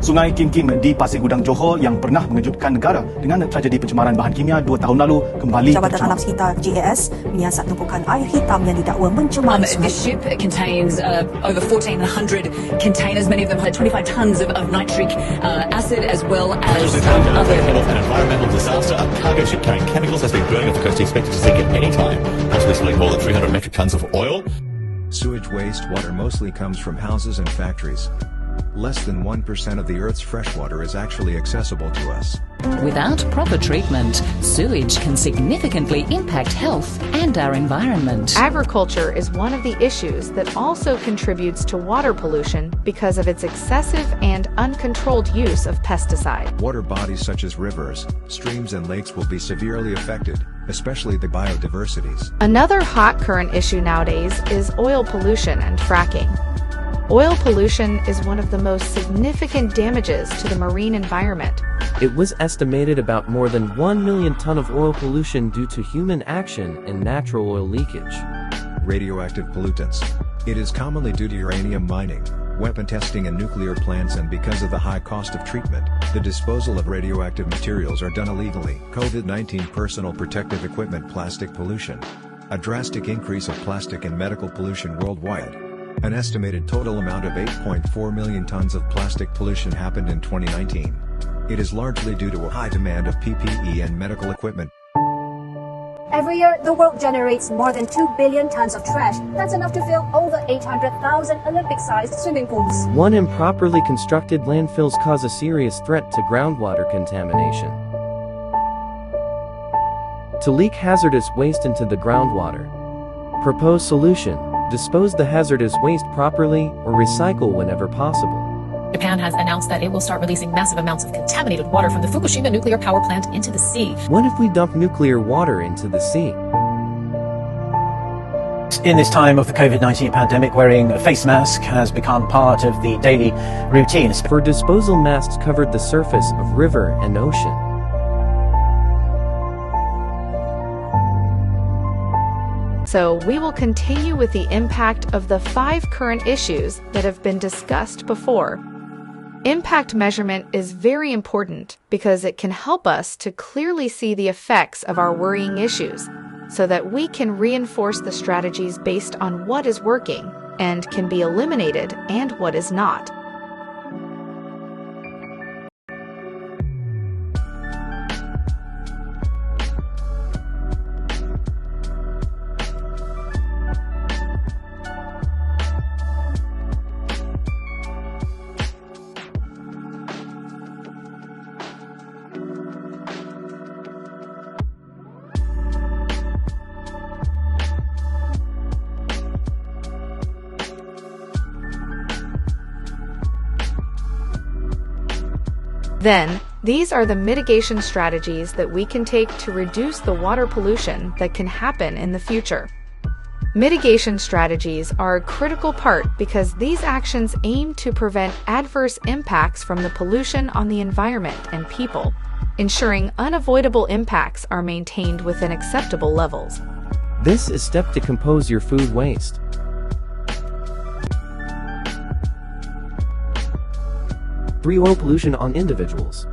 Sungai Kim Kim di Pasir Gudang Johor yang pernah mengejutkan negara dengan tragedi pencemaran bahan kimia 2 tahun lalu kembali Jabatan Alam Sekitar JAS menyiasat tumpukan air hitam yang didakwa mencemari sungai. This ship contains over 1,400 containers. Many of them had 25 tons of nitric acid as well as other. An environmental disaster. A cargo ship carrying chemicals has been burning off the coast, expected to sink at any time, possibly spilling more than 300 metric tons of oil. Sewage wastewater mostly comes from houses and factories. Less than 1% of the Earth's freshwater is actually accessible to us. Without proper treatment, sewage can significantly impact health and our environment. Agriculture is one of the issues that also contributes to water pollution because of its excessive and uncontrolled use of pesticides. Water bodies such as rivers, streams and lakes will be severely affected, especially the biodiversities. Another hot current issue nowadays is oil pollution and fracking. Oil pollution is one of the most significant damages to the marine environment. It was estimated about more than 1 million ton of oil pollution due to human action and natural oil leakage. Radioactive pollutants. It is commonly due to uranium mining, weapon testing and nuclear plants, and because of the high cost of treatment, the disposal of radioactive materials are done illegally. COVID-19 personal protective equipment plastic pollution. A drastic increase of plastic and medical pollution worldwide. An estimated total amount of 8.4 million tons of plastic pollution happened in 2019. It is largely due to a high demand of PPE and medical equipment. Every year, the world generates more than 2 billion tons of trash. That's enough to fill over 800,000 Olympic-sized swimming pools. One improperly constructed landfills cause a serious threat to groundwater contamination. To leak hazardous waste into the groundwater. Proposed solution: dispose the hazardous waste properly or recycle whenever possible. Japan has announced that it will start releasing massive amounts of contaminated water from the Fukushima nuclear power plant into the sea. What if we dump nuclear water into the sea? In this time of the COVID-19 pandemic, wearing a face mask has become part of the daily routine. For disposal, masks covered the surface of river and ocean. So we will continue with the impact of the 5 current issues that have been discussed before. Impact measurement is very important because it can help us to clearly see the effects of our worrying issues so that we can reinforce the strategies based on what is working and can be eliminated and what is not. Then, these are the mitigation strategies that we can take to reduce the water pollution that can happen in the future. Mitigation strategies are a critical part because these actions aim to prevent adverse impacts from the pollution on the environment and people, ensuring unavoidable impacts are maintained within acceptable levels. This is step to decompose your food waste. Oil pollution on individuals.